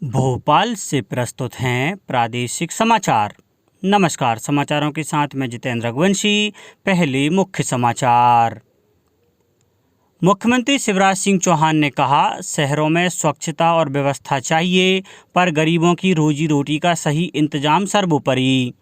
भोपाल से प्रस्तुत हैं प्रादेशिक समाचार। नमस्कार, समाचारों के साथ मैं जितेंद्र रघुवंशी। पहले मुख्य समाचार। मुख्यमंत्री शिवराज सिंह चौहान ने कहा, शहरों में स्वच्छता और व्यवस्था चाहिए, पर गरीबों की रोजी रोटी का सही इंतजाम सर्वोपरि।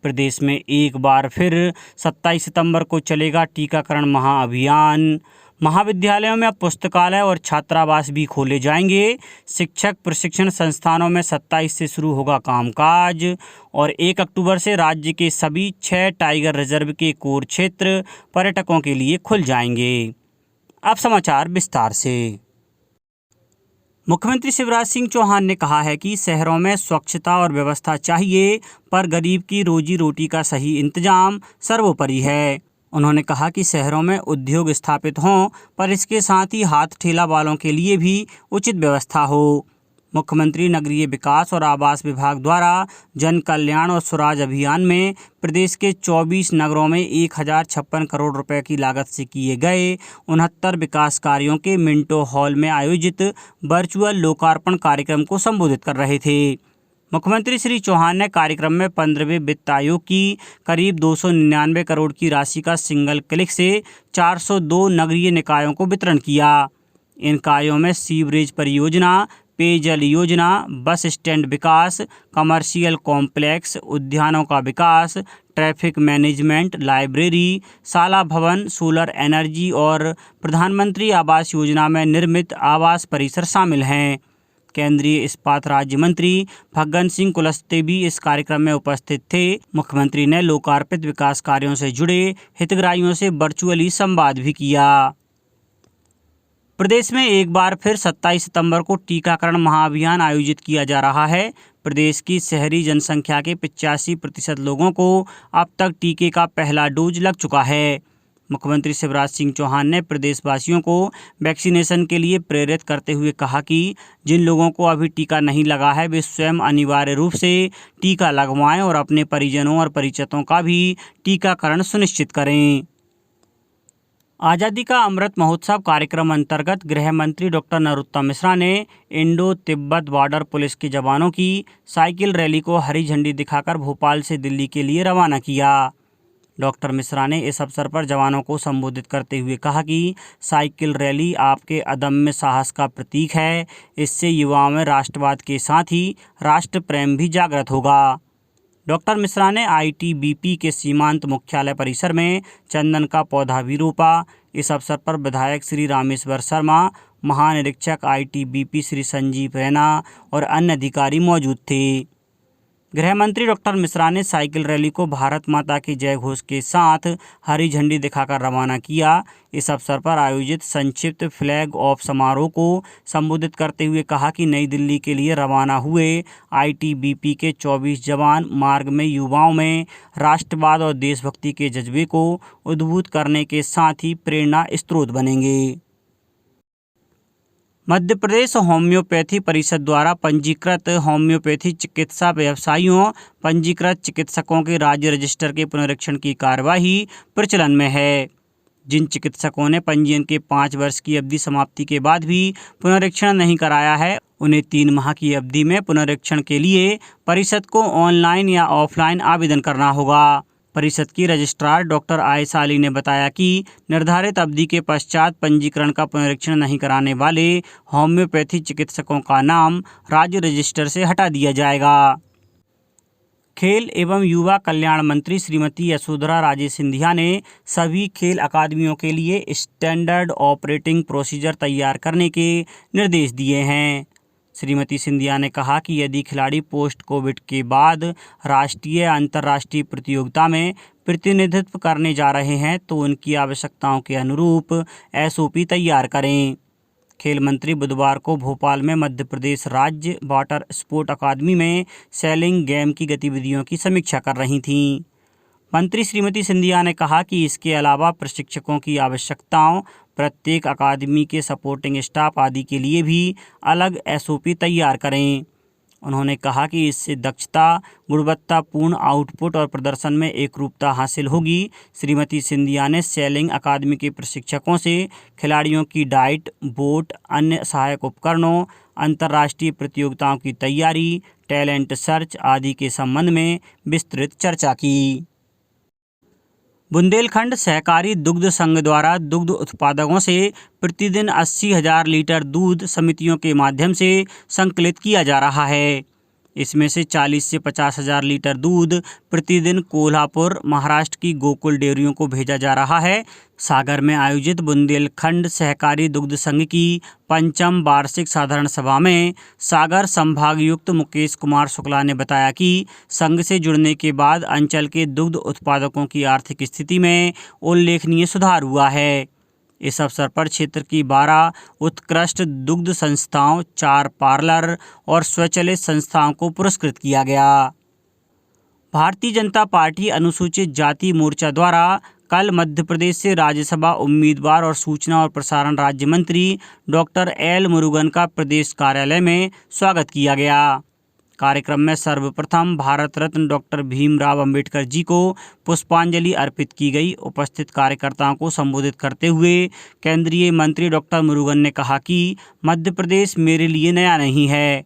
प्रदेश में एक बार फिर 27 सितंबर को चलेगा टीकाकरण महाअभियान। महाविद्यालयों में अब पुस्तकालय और छात्रावास भी खोले जाएंगे। शिक्षक प्रशिक्षण संस्थानों में 27 से शुरू होगा कामकाज और 1 अक्टूबर से राज्य के सभी 6 टाइगर रिजर्व के कोर क्षेत्र पर्यटकों के लिए खुल जाएंगे। अब समाचार विस्तार से। मुख्यमंत्री शिवराज सिंह चौहान ने कहा है कि शहरों में स्वच्छता और व्यवस्था चाहिए, पर गरीब की रोजी रोटी का सही इंतजाम सर्वोपरि है। उन्होंने कहा कि शहरों में उद्योग स्थापित हों, पर इसके साथ ही हाथ ठेला वालों के लिए भी उचित व्यवस्था हो। मुख्यमंत्री नगरीय विकास और आवास विभाग द्वारा जन कल्याण और स्वराज अभियान में प्रदेश के 24 नगरों में 1056 करोड़ रुपए की लागत से किए गए 69 विकास कार्यों के मिंटो हॉल में आयोजित वर्चुअल लोकार्पण कार्यक्रम को संबोधित कर रहे थे। मुख्यमंत्री श्री चौहान ने कार्यक्रम में 15वें वित्त आयोग की करीब 299 करोड़ की राशि का सिंगल क्लिक से 402 नगरीय निकायों को वितरण किया। इन कार्यों में सीवरेज परियोजना, पेयजल योजना, बस स्टैंड विकास, कमर्शियल कॉम्प्लेक्स, उद्यानों का विकास, ट्रैफिक मैनेजमेंट, लाइब्रेरी, शाला भवन, सोलर एनर्जी और प्रधानमंत्री आवास योजना में निर्मित आवास परिसर शामिल हैं। केंद्रीय इस्पात राज्य मंत्री फग्गन सिंह कुलस्ते भी इस कार्यक्रम में उपस्थित थे। मुख्यमंत्री ने लोकार्पित विकास कार्यों से जुड़े हितग्राहियों से वर्चुअली संवाद भी किया। प्रदेश में एक बार फिर 27 सितंबर को टीकाकरण महाअभियान आयोजित किया जा रहा है। प्रदेश की शहरी जनसंख्या के 85% लोगों को अब तक टीके का पहला डोज लग चुका है। मुख्यमंत्री शिवराज सिंह चौहान ने प्रदेशवासियों को वैक्सीनेशन के लिए प्रेरित करते हुए कहा कि जिन लोगों को अभी टीका नहीं लगा है, वे स्वयं अनिवार्य रूप से टीका लगवाएं और अपने परिजनों और परिचितों का भी टीकाकरण सुनिश्चित करें। आज़ादी का अमृत महोत्सव कार्यक्रम अंतर्गत गृह मंत्री डॉक्टर नरोत्तम मिश्रा ने इंडो तिब्बत बॉर्डर पुलिस के जवानों की साइकिल रैली को हरी झंडी दिखाकर भोपाल से दिल्ली के लिए रवाना किया। डॉक्टर मिश्रा ने इस अवसर पर जवानों को संबोधित करते हुए कहा कि साइकिल रैली आपके अदम्य साहस का प्रतीक है। इससे युवाओं में राष्ट्रवाद के साथ ही राष्ट्र प्रेम भी जागृत होगा। डॉक्टर मिश्रा ने आईटीबीपी के सीमांत मुख्यालय परिसर में चंदन का पौधा भी रोपा। इस अवसर पर विधायक श्री रामेश्वर शर्मा, महानिरीक्षक आईटीबीपी श्री संजीव रैना और अन्य अधिकारी मौजूद थे। गृह मंत्री डॉक्टर मिश्रा ने साइकिल रैली को भारत माता की जय घोष के साथ हरी झंडी दिखाकर रवाना किया। इस अवसर पर आयोजित संक्षिप्त फ्लैग ऑफ समारोह को संबोधित करते हुए कहा कि नई दिल्ली के लिए रवाना हुए आईटीबीपी के 24 जवान मार्ग में युवाओं में राष्ट्रवाद और देशभक्ति के जज्बे को उद्बुद्ध करने के साथ ही प्रेरणा स्रोत बनेंगे। मध्य प्रदेश होम्योपैथी परिषद द्वारा पंजीकृत होम्योपैथी चिकित्सा व्यवसायियों, पंजीकृत चिकित्सकों के राज्य रजिस्टर के पुनरीक्षण की कार्यवाही प्रचलन में है। जिन चिकित्सकों ने पंजीयन के 5 वर्ष की अवधि समाप्ति के बाद भी पुनरीक्षण नहीं कराया है, उन्हें 3 माह की अवधि में पुनरीक्षण के लिए परिषद को ऑनलाइन या ऑफलाइन आवेदन करना होगा। परिषद की रजिस्ट्रार डॉक्टर आयशा अली ने बताया कि निर्धारित अवधि के पश्चात पंजीकरण का पुनरीक्षण नहीं कराने वाले होम्योपैथी चिकित्सकों का नाम राज्य रजिस्टर से हटा दिया जाएगा। खेल एवं युवा कल्याण मंत्री श्रीमती यशोधरा राजे सिंधिया ने सभी खेल अकादमियों के लिए स्टैंडर्ड ऑपरेटिंग प्रोसीजर तैयार करने के निर्देश दिए हैं। श्रीमती सिंधिया ने कहा कि यदि खिलाड़ी पोस्ट कोविड के बाद राष्ट्रीय अंतर्राष्ट्रीय प्रतियोगिता में प्रतिनिधित्व करने जा रहे हैं तो उनकी आवश्यकताओं के अनुरूप एसओपी तैयार करें। खेल मंत्री बुधवार को भोपाल में मध्य प्रदेश राज्य वाटर स्पोर्ट अकादमी में सेलिंग गेम की गतिविधियों की समीक्षा कर रही थीं। मंत्री श्रीमती सिंधिया ने कहा कि इसके अलावा प्रशिक्षकों की आवश्यकताओं, प्रत्येक अकादमी के सपोर्टिंग स्टाफ आदि के लिए भी अलग एसओपी तैयार करें। उन्होंने कहा कि इससे दक्षता, गुणवत्तापूर्ण आउटपुट और प्रदर्शन में एकरूपता हासिल होगी। श्रीमती सिंधिया ने सेलिंग अकादमी के प्रशिक्षकों से खिलाड़ियों की डाइट, बोट, अन्य सहायक उपकरणों, अंतर्राष्ट्रीय प्रतियोगिताओं की तैयारी, टैलेंट सर्च आदि के संबंध में विस्तृत चर्चा की। बुंदेलखंड सहकारी दुग्ध संघ द्वारा दुग्ध उत्पादकों से प्रतिदिन 80,000 लीटर दूध समितियों के माध्यम से संकलित किया जा रहा है। इसमें से 40 से 50,000 लीटर दूध प्रतिदिन कोल्हापुर, महाराष्ट्र की गोकुल डेयरियों को भेजा जा रहा है। सागर में आयोजित बुंदेलखंड सहकारी दुग्ध संघ की 5वीं वार्षिक साधारण सभा में सागर संभागायुक्त मुकेश कुमार शुक्ला ने बताया कि संघ से जुड़ने के बाद अंचल के दुग्ध उत्पादकों की आर्थिक स्थिति में उल्लेखनीय सुधार हुआ है। इस अवसर पर क्षेत्र की 12 उत्कृष्ट दुग्ध संस्थाओं, 4 पार्लर और स्वचालित संस्थाओं को पुरस्कृत किया गया। भारतीय जनता पार्टी अनुसूचित जाति मोर्चा द्वारा कल मध्य प्रदेश से राज्यसभा उम्मीदवार और सूचना और प्रसारण राज्य मंत्री डॉक्टर एल मुरुगन का प्रदेश कार्यालय में स्वागत किया गया। कार्यक्रम में सर्वप्रथम भारत रत्न डॉक्टर भीमराव अंबेडकर जी को पुष्पांजलि अर्पित की गई। उपस्थित कार्यकर्ताओं को संबोधित करते हुए केंद्रीय मंत्री डॉक्टर मुरुगन ने कहा कि मध्य प्रदेश मेरे लिए नया नहीं है।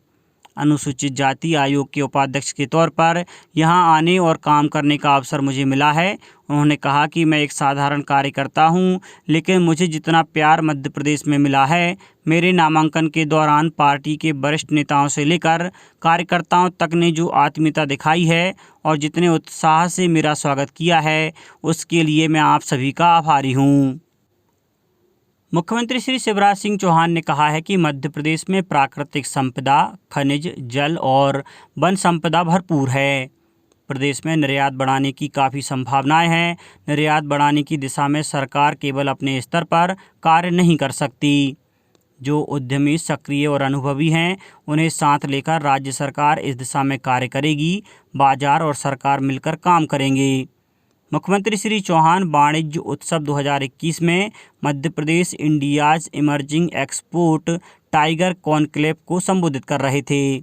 अनुसूचित जाति आयोग के उपाध्यक्ष के तौर पर यहां आने और काम करने का अवसर मुझे मिला है। उन्होंने कहा कि मैं एक साधारण कार्यकर्ता हूं, लेकिन मुझे जितना प्यार मध्य प्रदेश में मिला है, मेरे नामांकन के दौरान पार्टी के वरिष्ठ नेताओं से लेकर कार्यकर्ताओं तक ने जो आत्मीयता दिखाई है और जितने उत्साह से मेरा स्वागत किया है, उसके लिए मैं आप सभी का आभारी हूँ। मुख्यमंत्री श्री शिवराज सिंह चौहान ने कहा है कि मध्य प्रदेश में प्राकृतिक संपदा, खनिज, जल और वन संपदा भरपूर है। प्रदेश में निर्यात बढ़ाने की काफ़ी संभावनाएं हैं। निर्यात बढ़ाने की दिशा में सरकार केवल अपने स्तर पर कार्य नहीं कर सकती। जो उद्यमी सक्रिय और अनुभवी हैं, उन्हें साथ लेकर राज्य सरकार इस दिशा में कार्य करेगी। बाजार और सरकार मिलकर काम करेंगे। मुख्यमंत्री श्री चौहान वाणिज्य उत्सव 2021 में Madhya Pradesh India's emerging export tiger conclave को संबोधित कर रहे थे।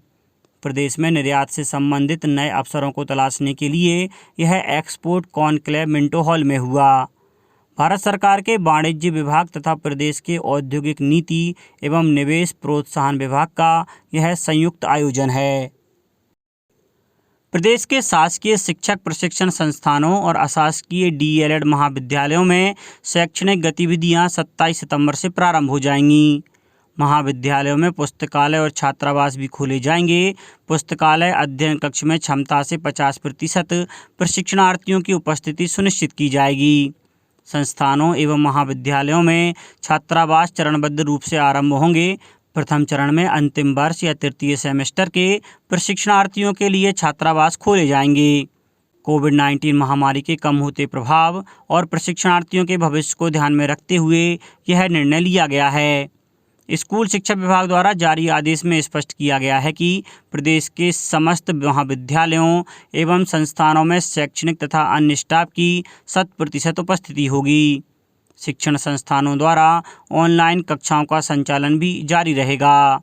प्रदेश में निर्यात से संबंधित नए अवसरों को तलाशने के लिए यह एक्सपोर्ट कॉन्क्लेव मिंटो हॉल में हुआ। भारत सरकार के वाणिज्य विभाग तथा प्रदेश के औद्योगिक नीति एवं निवेश प्रोत्साहन विभाग का यह संयुक्त आयोजन है। प्रदेश के शासकीय शिक्षक प्रशिक्षण संस्थानों और अशासकीय डीएलएड महाविद्यालयों में शैक्षणिक गतिविधियां 27 सितंबर से प्रारंभ हो जाएंगी। महाविद्यालयों में पुस्तकालय और छात्रावास भी खोले जाएंगे। पुस्तकालय अध्ययन कक्ष में क्षमता से 50% प्रशिक्षणार्थियों की उपस्थिति सुनिश्चित की जाएगी। संस्थानों एवं महाविद्यालयों में छात्रावास चरणबद्ध रूप से आरंभ होंगे। प्रथम चरण में अंतिम वर्ष या तृतीय सेमेस्टर के प्रशिक्षणार्थियों के लिए छात्रावास खोले जाएंगे। कोविड-19 महामारी के कम होते प्रभाव और प्रशिक्षणार्थियों के भविष्य को ध्यान में रखते हुए यह निर्णय लिया गया है। स्कूल शिक्षा विभाग द्वारा जारी आदेश में स्पष्ट किया गया है कि प्रदेश के समस्त महाविद्यालयों एवं संस्थानों में शैक्षणिक तथा अन्य स्टाफ की 100% उपस्थिति होगी। शिक्षण संस्थानों द्वारा ऑनलाइन कक्षाओं का संचालन भी जारी रहेगा।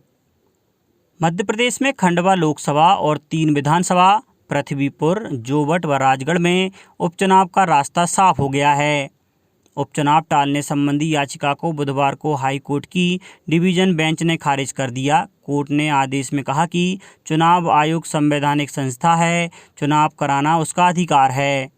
मध्य प्रदेश में खंडवा लोकसभा और 3 विधानसभा पृथ्वीपुर, जोबट व राजगढ़ में उपचुनाव का रास्ता साफ हो गया है। उपचुनाव टालने संबंधी याचिका को बुधवार को हाई कोर्ट की डिवीजन बेंच ने खारिज कर दिया। कोर्ट ने आदेश में कहा कि चुनाव आयोग संवैधानिक संस्था है, चुनाव कराना उसका अधिकार है।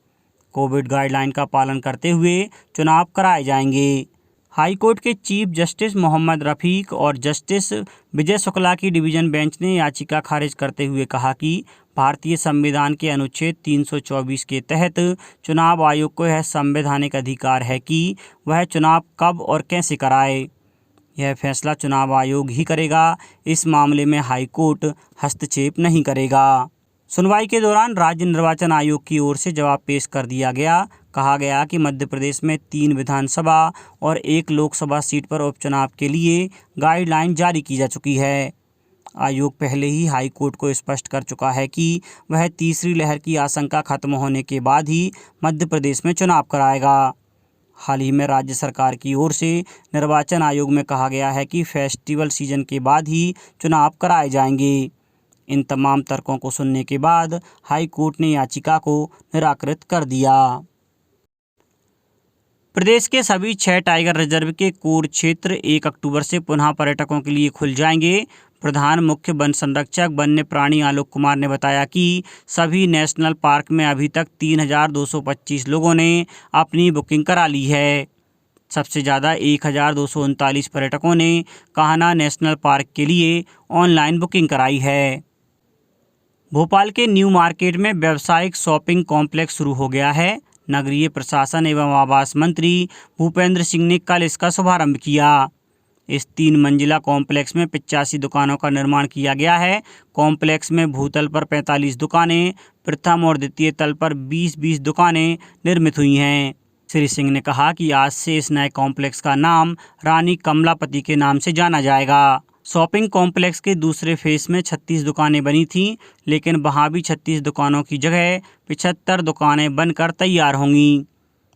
कोविड गाइडलाइन का पालन करते हुए चुनाव कराए जाएंगे। हाई कोर्ट के चीफ जस्टिस मोहम्मद रफ़ीक और जस्टिस विजय शुक्ला की डिवीजन बेंच ने याचिका खारिज करते हुए कहा कि भारतीय संविधान के अनुच्छेद 324 के तहत चुनाव आयोग को यह संवैधानिक अधिकार है कि वह चुनाव कब और कैसे कराए। यह फैसला चुनाव आयोग ही करेगा। इस मामले में हाई कोर्ट हस्तक्षेप नहीं करेगा। सुनवाई के दौरान राज्य निर्वाचन आयोग की ओर से जवाब पेश कर दिया गया। कहा गया कि मध्य प्रदेश में 3 विधानसभा और 1 लोकसभा सीट पर उपचुनाव के लिए गाइडलाइन जारी की जा चुकी है। आयोग पहले ही हाई कोर्ट को स्पष्ट कर चुका है कि वह तीसरी लहर की आशंका खत्म होने के बाद ही मध्य प्रदेश में चुनाव कराएगा। हाल ही में राज्य सरकार की ओर से निर्वाचन आयोग में कहा गया है कि फेस्टिवल सीजन के बाद ही चुनाव कराए जाएंगे। इन तमाम तर्कों को सुनने के बाद हाई कोर्ट ने याचिका को निराकृत कर दिया। प्रदेश के सभी 6 टाइगर रिजर्व के कोर क्षेत्र 1 अक्टूबर से पुनः पर्यटकों के लिए खुल जाएंगे। प्रधान मुख्य वन संरक्षक वन्य प्राणी आलोक कुमार ने बताया कि सभी नेशनल पार्क में अभी तक 3,225 लोगों ने अपनी बुकिंग करा ली है। सबसे ज़्यादा 1,239 पर्यटकों ने कान्हा नेशनल पार्क के लिए ऑनलाइन बुकिंग कराई है। भोपाल के न्यू मार्केट में व्यावसायिक शॉपिंग कॉम्प्लेक्स शुरू हो गया है। नगरीय प्रशासन एवं आवास मंत्री भूपेंद्र सिंह ने कल इसका शुभारंभ किया। इस 3 मंजिला कॉम्प्लेक्स में 85 दुकानों का निर्माण किया गया है। कॉम्प्लेक्स में भूतल पर 45 दुकानें, प्रथम और द्वितीय तल पर 20-20 दुकानें निर्मित हुई हैं। श्री सिंह ने कहा कि आज से इस नए कॉम्प्लेक्स का नाम रानी कमलापति के नाम से जाना जाएगा। शॉपिंग कॉम्प्लेक्स के दूसरे फेज में 36 दुकानें बनी थीं, लेकिन वहां भी 36 दुकानों की जगह 75 दुकानें बनकर तैयार होंगी।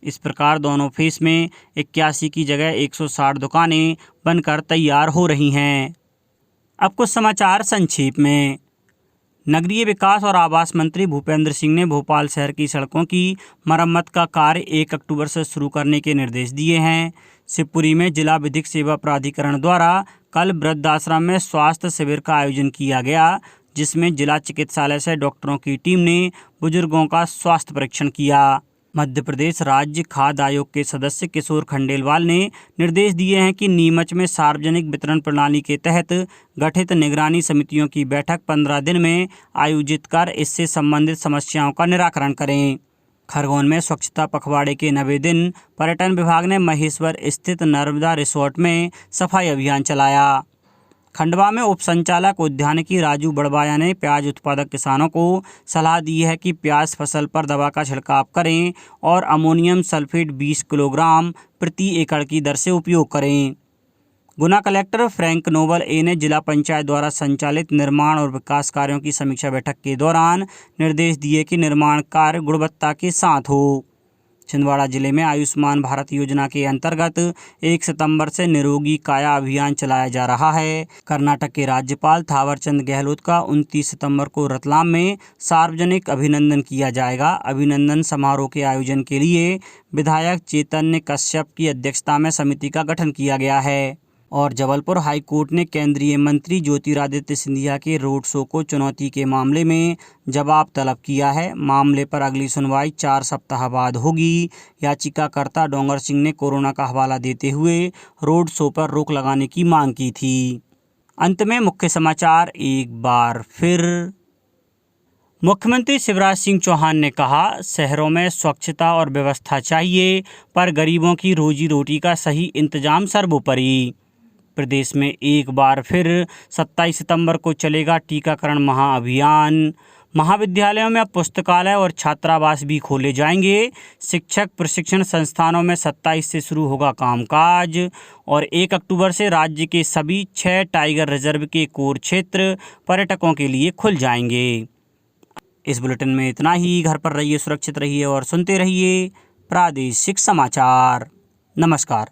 इस प्रकार दोनों फेज में 81 की जगह 160 दुकानें बनकर तैयार हो रही हैं। अब कुछ समाचार संक्षेप में। नगरीय विकास और आवास मंत्री भूपेंद्र सिंह ने भोपाल शहर की सड़कों की मरम्मत का कार्य 1 अक्टूबर से शुरू करने के निर्देश दिए हैं। शिवपुरी में जिला विधिक सेवा प्राधिकरण द्वारा कल वृद्धाश्रम में स्वास्थ्य शिविर का आयोजन किया गया, जिसमें जिला चिकित्सालय से डॉक्टरों की टीम ने बुजुर्गों का स्वास्थ्य परीक्षण किया। मध्य प्रदेश राज्य खाद्य आयोग के सदस्य किशोर खंडेलवाल ने निर्देश दिए हैं कि नीमच में सार्वजनिक वितरण प्रणाली के तहत गठित निगरानी समितियों की बैठक 15 दिन में आयोजित कर इससे संबंधित समस्याओं का निराकरण करें। खरगोन में स्वच्छता पखवाड़े के 90 दिन पर्यटन विभाग ने महेश्वर स्थित नर्मदा रिसोर्ट में सफाई अभियान चलाया। खंडवा में उप संचालक उद्यानिकी राजू बड़वाया ने प्याज उत्पादक किसानों को सलाह दी है कि प्याज फसल पर दवा का छिड़काव करें और अमोनियम सल्फेट 20 किलोग्राम प्रति एकड़ की दर से उपयोग करें। गुना कलेक्टर फ्रैंक नोबल ए ने जिला पंचायत द्वारा संचालित निर्माण और विकास कार्यों की समीक्षा बैठक के दौरान निर्देश दिए कि निर्माण कार्य गुणवत्ता के साथ हो। छिंदवाड़ा जिले में आयुष्मान भारत योजना के अंतर्गत 1 सितंबर से निरोगी काया अभियान चलाया जा रहा है। कर्नाटक के राज्यपाल थावरचंद गहलोत का 29 सितंबर को रतलाम में सार्वजनिक अभिनंदन किया जाएगा। अभिनंदन समारोह के आयोजन के लिए विधायक चैतन्य कश्यप की अध्यक्षता में समिति का गठन किया गया है। और जबलपुर हाईकोर्ट ने केंद्रीय मंत्री ज्योतिरादित्य सिंधिया के रोड शो को चुनौती के मामले में जवाब तलब किया है। मामले पर अगली सुनवाई 4 सप्ताह बाद होगी। याचिकाकर्ता डोंगर सिंह ने कोरोना का हवाला देते हुए रोड शो पर रोक लगाने की मांग की थी। अंत में मुख्य समाचार एक बार फिर। मुख्यमंत्री शिवराज सिंह चौहान ने कहा, शहरों में स्वच्छता और व्यवस्था चाहिए, पर गरीबों की रोजी रोटी का सही इंतजाम सर्वोपरि। प्रदेश में एक बार फिर 27 सितंबर को चलेगा टीकाकरण महाअभियान। महाविद्यालयों में अब पुस्तकालय और छात्रावास भी खोले जाएंगे। शिक्षक प्रशिक्षण संस्थानों में 27 से शुरू होगा कामकाज। और 1 अक्टूबर से राज्य के सभी 6 टाइगर रिजर्व के कोर क्षेत्र पर्यटकों के लिए खुल जाएंगे। इस बुलेटिन में इतना ही। घर पर रहिए, सुरक्षित रहिए और सुनते रहिए प्रादेशिक समाचार। नमस्कार।